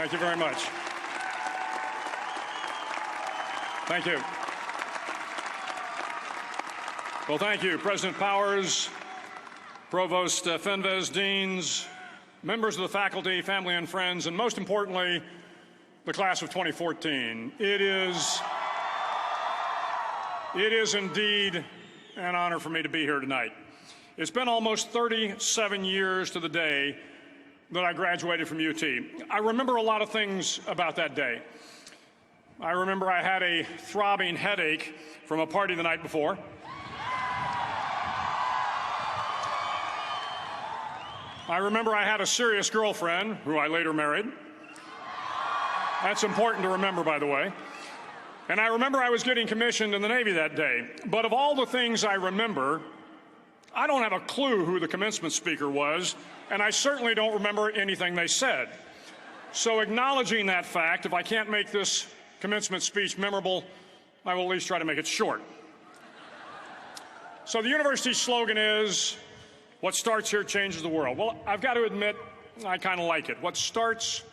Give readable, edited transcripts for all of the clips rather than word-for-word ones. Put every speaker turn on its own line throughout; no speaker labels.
Thank you very much. Thank you. Well, thank you, President Powers, Provost Fenves, deans, members of the faculty, family and friends, and most importantly, the class of 2014. It is indeed an honor for me to be here tonight. It's been almost 37 years to the day that I graduated from UT. I remember a lot of things about that day. I remember I had a throbbing headache from a party the night before. I remember I had a serious girlfriend, who I later married. That's important to remember, by the way. And I remember I was getting commissioned in the Navy that day. But of all the things I remember, I don't have a clue who the commencement speaker was, and I certainly don't remember anything they said. So acknowledging that fact, if I can't make this commencement speech memorable, I will at least try to make it short. So the university's slogan is, "What starts here changes the world." Well, I've got to admit, I kind of like it. What starts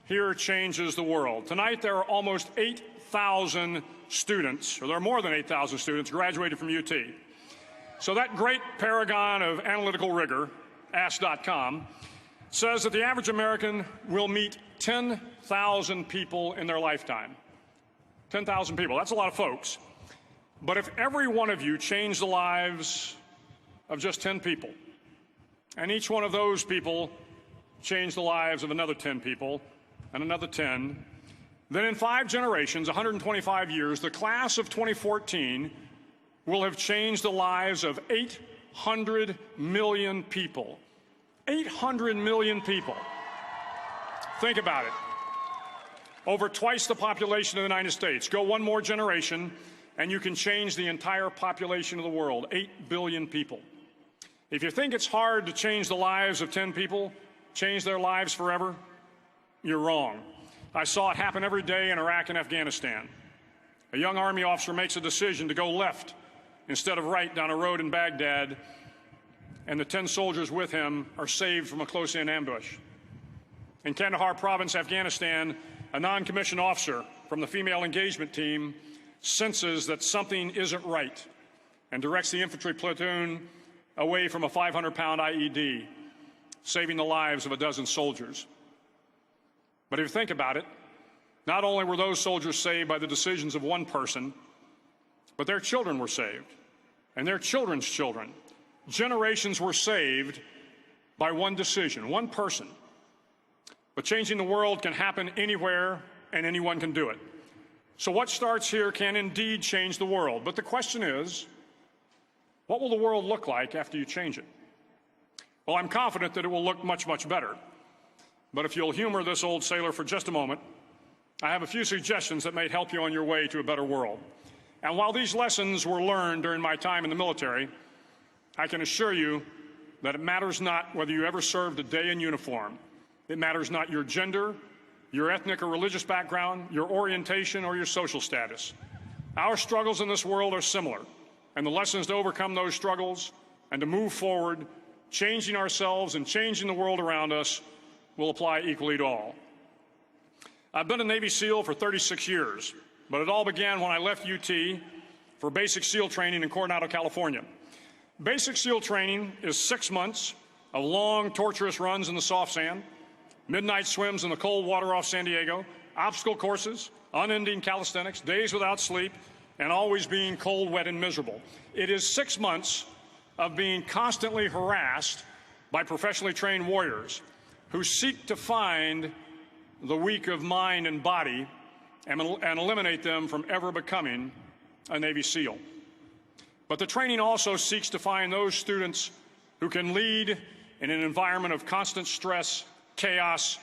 here changes the world. Tonight, there are almost 8,000 students, or there are more than 8,000 students graduated from UT. So that great paragon of analytical rigor, Ask.com, says that the average American will meet 10,000 people in their lifetime. 10,000 people, that's a lot of folks. But if every one of you changed the lives of just 10 people, and each one of those people changed the lives of another 10 people, and another 10, then in 5 generations, 125 years, the class of 2014 will have changed the lives of 800 million people. 800 million people. Think about it. Over twice the population of the United States. Go one more generation, and you can change the entire population of the world, 8 billion people. If you think it's hard to change the lives of 10 people, change their lives forever, you're wrong. I saw it happen every day in Iraq and Afghanistan. A young Army officer makes a decision to go left instead of right down a road in Baghdad, and the 10 soldiers with him are saved from a close-in ambush. In Kandahar province, Afghanistan, a non-commissioned officer from the female engagement team senses that something isn't right and directs the infantry platoon away from a 500-pound IED, saving the lives of a dozen soldiers. But if you think about it, not only were those soldiers saved by the decisions of one person, but their children were saved, and their children's children. Generations were saved by one decision, one person. But changing the world can happen anywhere, and anyone can do it. So what starts here can indeed change the world. But the question is, what will the world look like after you change it? Well, I'm confident that it will look much, much better. But if you'll humor this old sailor for just a moment, I have a few suggestions that may help you on your way to a better world. And while these lessons were learned during my time in the military, I can assure you that it matters not whether you ever served a day in uniform. It matters not your gender, your ethnic or religious background, your orientation, or your social status. Our struggles in this world are similar, and the lessons to overcome those struggles and to move forward, changing ourselves and changing the world around us, will apply equally to all. I've been a Navy SEAL for 36 years, but it all began when I left UT for basic SEAL training in Coronado, California. Basic SEAL training is 6 months of long, torturous runs in the soft sand, midnight swims in the cold water off San Diego, obstacle courses, unending calisthenics, days without sleep, and always being cold, wet, and miserable. It is 6 months of being constantly harassed by professionally trained warriors who seek to find the weak of mind and body and eliminate them from ever becoming a Navy SEAL. But the training also seeks to find those students who can lead in an environment of constant stress, chaos,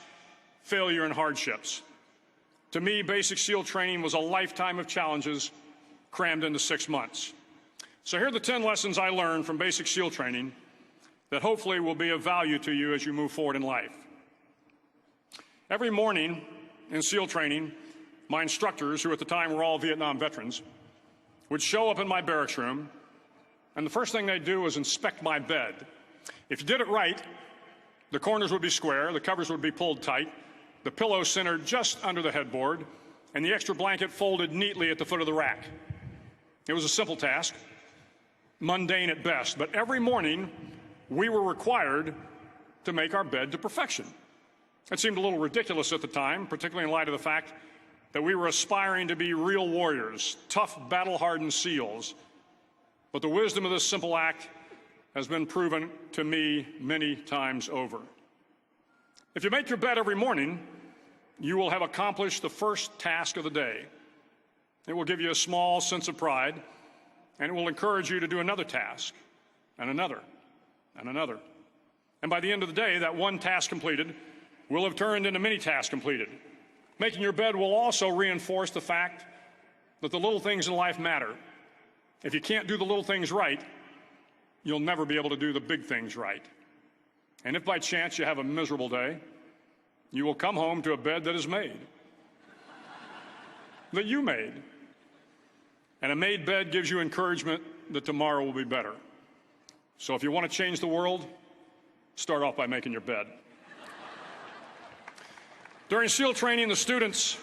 failure, and hardships. To me, basic SEAL training was a lifetime of challenges crammed into 6 months. So here are the 10 lessons I learned from basic SEAL training that hopefully will be of value to you as you move forward in life. Every morning in SEAL training, my instructors, who at the time were all Vietnam veterans, would show up in my barracks room, and the first thing they'd do was inspect my bed. If you did it right, the corners would be square, the covers would be pulled tight, the pillow centered just under the headboard, and the extra blanket folded neatly at the foot of the rack. It was a simple task, mundane at best, but every morning we were required to make our bed to perfection. It seemed a little ridiculous at the time, particularly in light of the fact that we were aspiring to be real warriors, tough, battle-hardened SEALs. But the wisdom of this simple act has been proven to me many times over. If you make your bed every morning, you will have accomplished the first task of the day. It will give you a small sense of pride, and it will encourage you to do another task, and another, and another. And by the end of the day, that one task completed will have turned into many tasks completed. Making your bed will also reinforce the fact that the little things in life matter. If you can't do the little things right, you'll never be able to do the big things right. And if by chance you have a miserable day, you will come home to a bed that is made, that you made. And a made bed gives you encouragement that tomorrow will be better. So if you want to change the world, start off by making your bed. During SEAL training, the students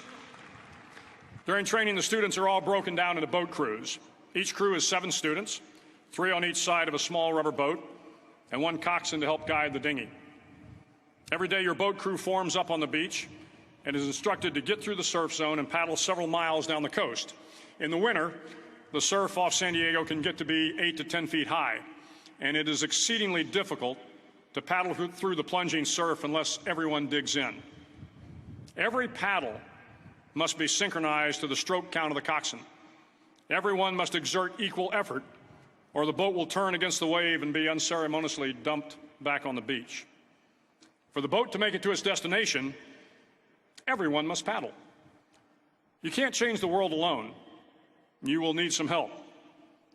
are all broken down into boat crews. Each crew is 7 students, 3 on each side of a small rubber boat, and 1 coxswain to help guide the dinghy. Every day, your boat crew forms up on the beach and is instructed to get through the surf zone and paddle several miles down the coast. In the winter, the surf off San Diego can get to be 8 to 10 feet high, and it is exceedingly difficult to paddle through the plunging surf unless everyone digs in. Every paddle must be synchronized to the stroke count of the coxswain. Everyone must exert equal effort, or the boat will turn against the wave and be unceremoniously dumped back on the beach. For the boat to make it to its destination, everyone must paddle. You can't change the world alone. You will need some help.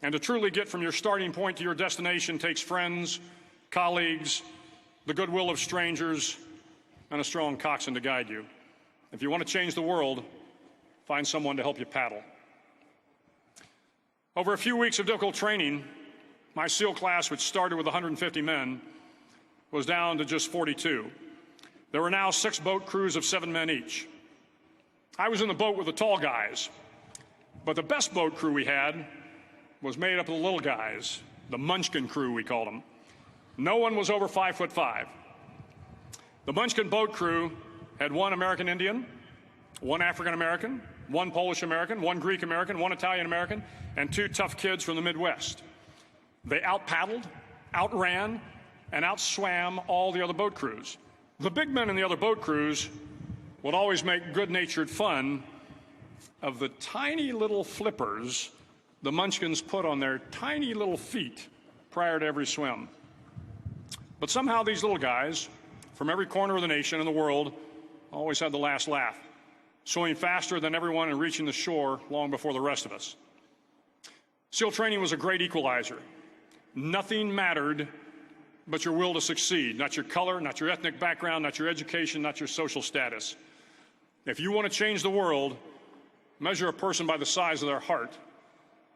And to truly get from your starting point to your destination takes friends, colleagues, the goodwill of strangers, and a strong coxswain to guide you. If you want to change the world, find someone to help you paddle. Over a few weeks of difficult training, my SEAL class, which started with 150 men, was down to just 42. There were now 6 boat crews of 7 men each. I was in the boat with the tall guys, but the best boat crew we had was made up of the little guys, the Munchkin crew, we called them. No one was over 5'5". The Munchkin boat crew had 1 American Indian, 1 African American, 1 Polish American, 1 Greek American, 1 Italian American, and 2 tough kids from the Midwest. They out-paddled, outran, and outswam all the other boat crews. The big men in the other boat crews would always make good-natured fun of the tiny little flippers the Munchkins put on their tiny little feet prior to every swim. But somehow these little guys from every corner of the nation and the world always had the last laugh, swimming faster than everyone and reaching the shore long before the rest of us. SEAL training was a great equalizer. Nothing mattered but your will to succeed, not your color, not your ethnic background, not your education, not your social status. If you want to change the world, measure a person by the size of their heart,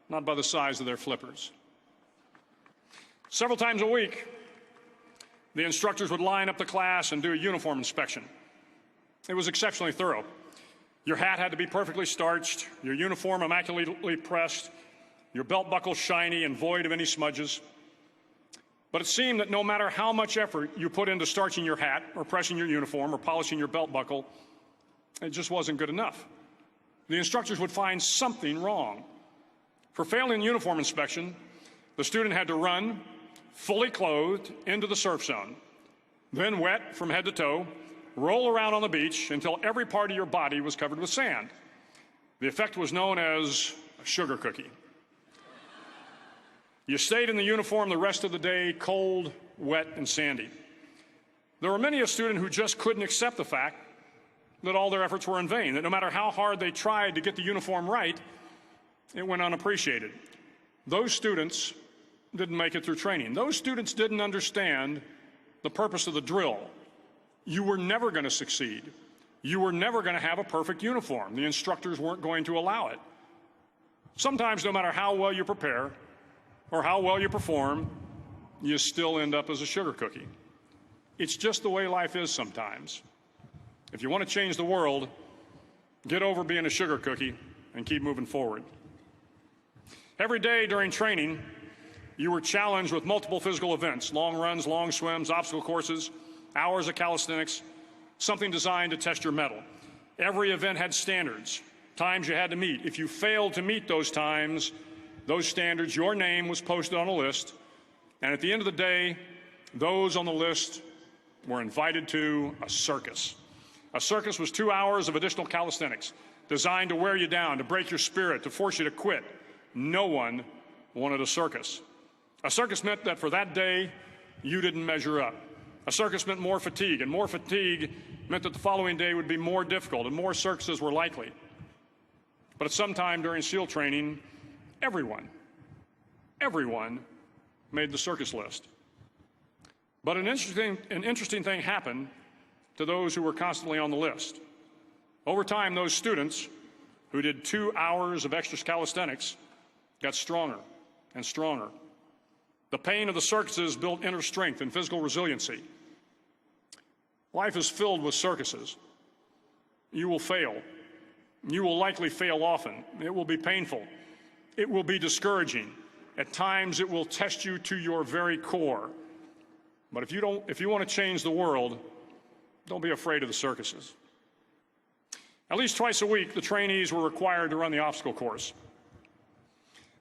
not by the size of their flippers. Several times a week, the instructors would line up the class and do a uniform inspection. It was exceptionally thorough. Your hat had to be perfectly starched, your uniform immaculately pressed, your belt buckle shiny and void of any smudges. But it seemed that no matter how much effort you put into starching your hat or pressing your uniform or polishing your belt buckle, it just wasn't good enough. The instructors would find something wrong. For failing the uniform inspection, the student had to run, fully clothed, into the surf zone, then wet from head to toe, roll around on the beach until every part of your body was covered with sand. The effect was known as a sugar cookie. You stayed in the uniform the rest of the day, cold, wet, and sandy. There were many a student who just couldn't accept the fact that all their efforts were in vain, that no matter how hard they tried to get the uniform right, it went unappreciated. Those students didn't make it through training. Those students didn't understand the purpose of the drill. You were never going to succeed. You were never going to have a perfect uniform. The instructors weren't going to allow it. Sometimes, no matter how well you prepare or how well you perform, you still end up as a sugar cookie. It's just the way life is sometimes. If you want to change the world, get over being a sugar cookie and keep moving forward. Every day during training, you were challenged with multiple physical events: long runs, long swims, obstacle courses, hours of calisthenics, something designed to test your mettle. Every event had standards, times you had to meet. If you failed to meet those times, those standards, your name was posted on a list, and at the end of the day, those on the list were invited to a circus. A circus was 2 hours of additional calisthenics, designed to wear you down, to break your spirit, to force you to quit. No one wanted a circus. A circus meant that for that day, you didn't measure up. A circus meant more fatigue, and more fatigue meant that the following day would be more difficult, and more circuses were likely. But at some time during SEAL training, everyone made the circus list. But an interesting thing happened to those who were constantly on the list. Over time, those students who did 2 hours of extra calisthenics got stronger and stronger. The pain of the circuses built inner strength and physical resiliency. Life is filled with circuses. You will fail. You will likely fail often. It will be painful. It will be discouraging. At times, it will test you to your very core. But if you want to change the world, don't be afraid of the circuses. At least twice a week, the trainees were required to run the obstacle course.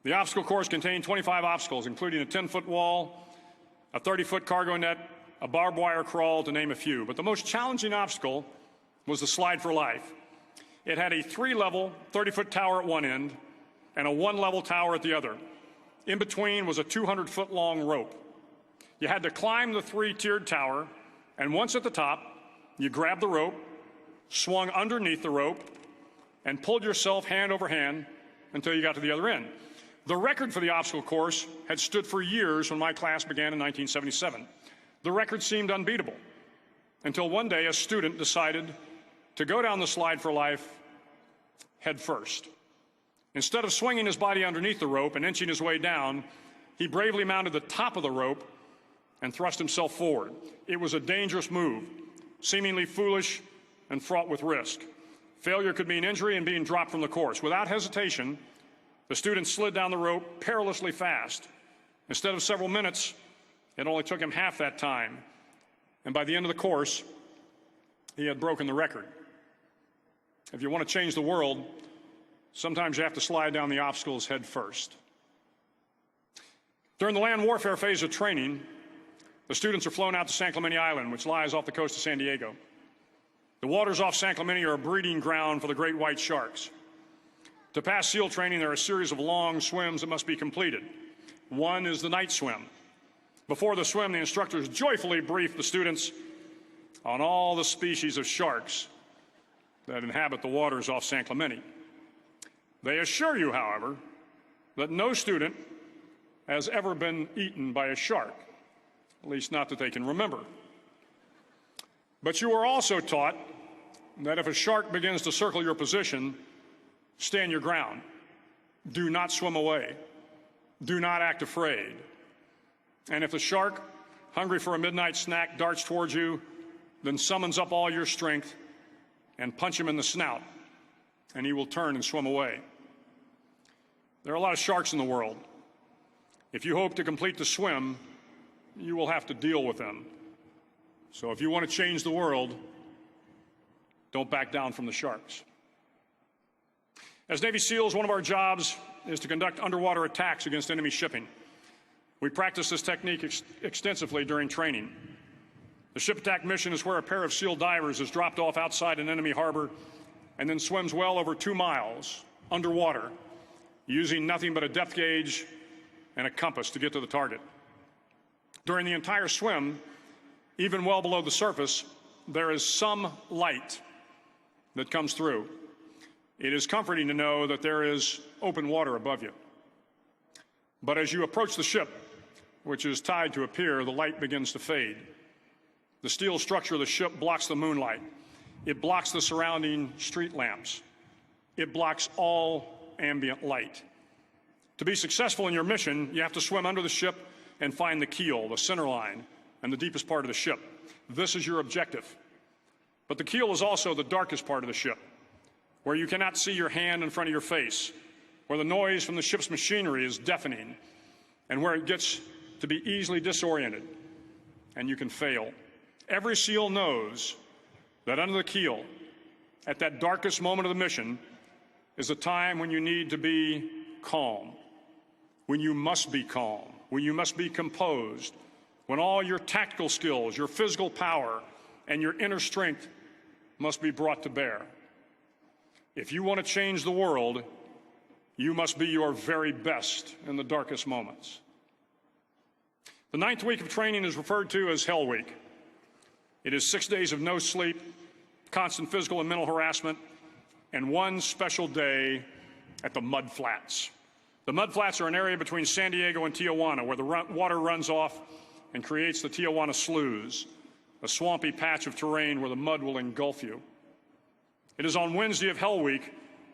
The obstacle course contained 25 obstacles, including a 10-foot wall, a 30-foot cargo net, a barbed wire crawl, to name a few. But the most challenging obstacle was the slide for life. It had a 3-level, 30-foot tower at one end and a 1-level tower at the other. In between was a 200-foot-long rope. You had to climb the 3-tiered tower, and once at the top, you grabbed the rope, swung underneath the rope, and pulled yourself hand over hand until you got to the other end. The record for the obstacle course had stood for years when my class began in 1977. The record seemed unbeatable until one day a student decided to go down the slide for life head first. Instead of swinging his body underneath the rope and inching his way down, he bravely mounted the top of the rope and thrust himself forward. It was a dangerous move, seemingly foolish and fraught with risk. Failure could mean injury and being dropped from the course. Without hesitation, the student slid down the rope perilously fast. Instead of several minutes, it only took him half that time. And by the end of the course, he had broken the record. If you want to change the world, sometimes you have to slide down the obstacles head first. During the land warfare phase of training, the students are flown out to San Clemente Island, which lies off the coast of San Diego. The waters off San Clemente are a breeding ground for the great white sharks. To pass SEAL training, there are a series of long swims that must be completed. One is the night swim. Before the swim, the instructors joyfully brief the students on all the species of sharks that inhabit the waters off San Clemente. They assure you, however, that no student has ever been eaten by a shark, at least not that they can remember. But you are also taught that if a shark begins to circle your position, stand your ground. Do not swim away. Do not act afraid. And if the shark, hungry for a midnight snack, darts towards you, then summons up all your strength and punch him in the snout, and he will turn and swim away. There are a lot of sharks in the world. If you hope to complete the swim, you will have to deal with them. So if you want to change the world, don't back down from the sharks. As Navy SEALs, one of our jobs is to conduct underwater attacks against enemy shipping. We practice this technique extensively during training. The ship attack mission is where a pair of SEAL divers is dropped off outside an enemy harbor and then swims well over 2 miles underwater, using nothing but a depth gauge and a compass to get to the target. During the entire swim, even well below the surface, there is some light that comes through. It is comforting to know that there is open water above you. But as you approach the ship, which is tied to a pier, the light begins to fade. The steel structure of the ship blocks the moonlight. It blocks the surrounding street lamps. It blocks all ambient light. To be successful in your mission, you have to swim under the ship and find the keel, the center line, and the deepest part of the ship. This is your objective. But the keel is also the darkest part of the ship, where you cannot see your hand in front of your face, where the noise from the ship's machinery is deafening, and where it gets to be easily disoriented, and you can fail. Every SEAL knows that under the keel, at that darkest moment of the mission, is a time when you need to be calm, when you must be calm, when you must be composed, when all your tactical skills, your physical power, and your inner strength must be brought to bear. If you want to change the world, you must be your very best in the darkest moments. The 9th week of training is referred to as Hell Week. It is 6 days of no sleep, constant physical and mental harassment, and one special day at the Mud Flats. The Mud Flats are an area between San Diego and Tijuana where the water runs off and creates the Tijuana Sloughs, a swampy patch of terrain where the mud will engulf you. It is on Wednesday of Hell Week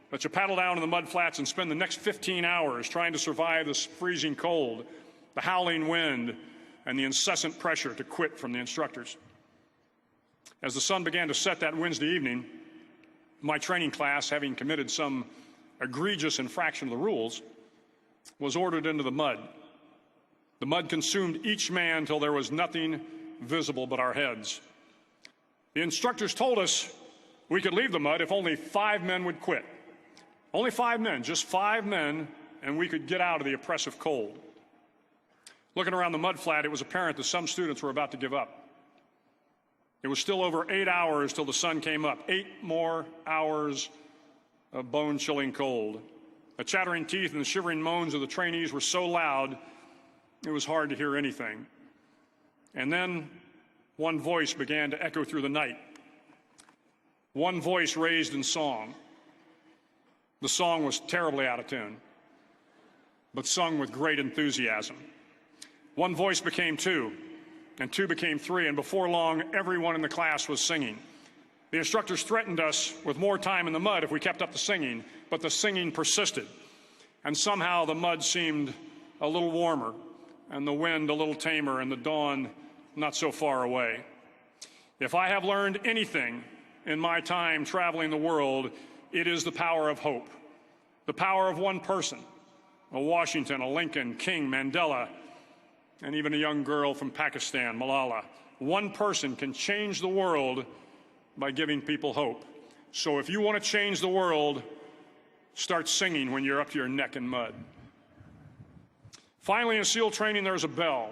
that you paddle down to the Mud Flats and spend the next 15 hours trying to survive this freezing cold, the howling wind, and the incessant pressure to quit from the instructors. As the sun began to set that Wednesday evening, my training class, having committed some egregious infraction of the rules, was ordered into the mud. The mud consumed each man till there was nothing visible but our heads. The instructors told us we could leave the mud if only 5 men would quit. Only 5 men, just 5 men, and we could get out of the oppressive cold. Looking around the mud flat, it was apparent that some students were about to give up. It was still over 8 hours till the sun came up. 8 more hours of bone-chilling cold. The chattering teeth and the shivering moans of the trainees were so loud, it was hard to hear anything. And then one voice began to echo through the night. One voice raised in song. The song was terribly out of tune, but sung with great enthusiasm. One voice became 2, and 2 became 3, and before long, everyone in the class was singing. The instructors threatened us with more time in the mud if we kept up the singing, but the singing persisted. And somehow the mud seemed a little warmer, and the wind a little tamer, and the dawn not so far away. If I have learned anything in my time traveling the world, it is the power of hope, the power of one person, a Washington, a Lincoln, King, Mandela, and even a young girl from Pakistan, Malala. One person can change the world by giving people hope. So if you want to change the world, start singing when you're up to your neck in mud. Finally, in SEAL training, there's a bell,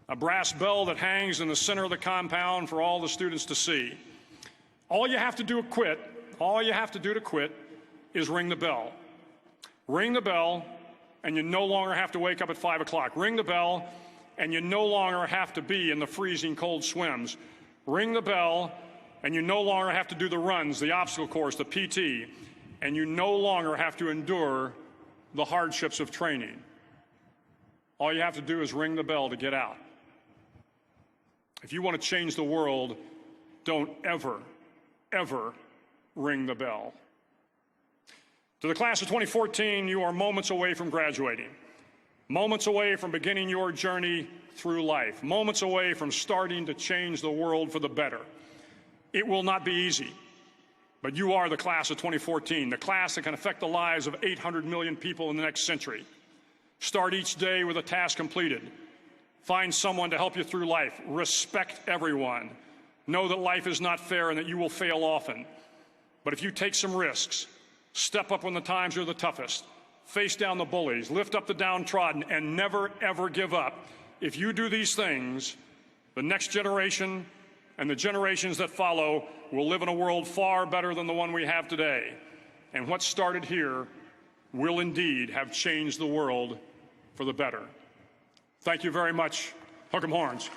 a brass bell that hangs in the center of the compound for all the students to see. All you have to do to quit is ring the bell. Ring the bell, and you no longer have to wake up at 5 o'clock. Ring the bell, and you no longer have to be in the freezing cold swims. Ring the bell, and you no longer have to do the runs, the obstacle course, the PT, and you no longer have to endure the hardships of training. All you have to do is ring the bell to get out. If you want to change the world, don't ever, ever ring the bell. To the class of 2014, you are moments away from graduating, moments away from beginning your journey through life, moments away from starting to change the world for the better. It will not be easy, but you are the class of 2014, the class that can affect the lives of 800 million people in the next century. Start each day with a task completed. Find someone to help you through life. Respect everyone. Know that life is not fair and that you will fail often. But if you take some risks, step up when the times are the toughest, face down the bullies, lift up the downtrodden, and never, ever give up. If you do these things, the next generation and the generations that follow will live in a world far better than the one we have today. And what started here will indeed have changed the world for the better. Thank you very much. Hook 'em horns.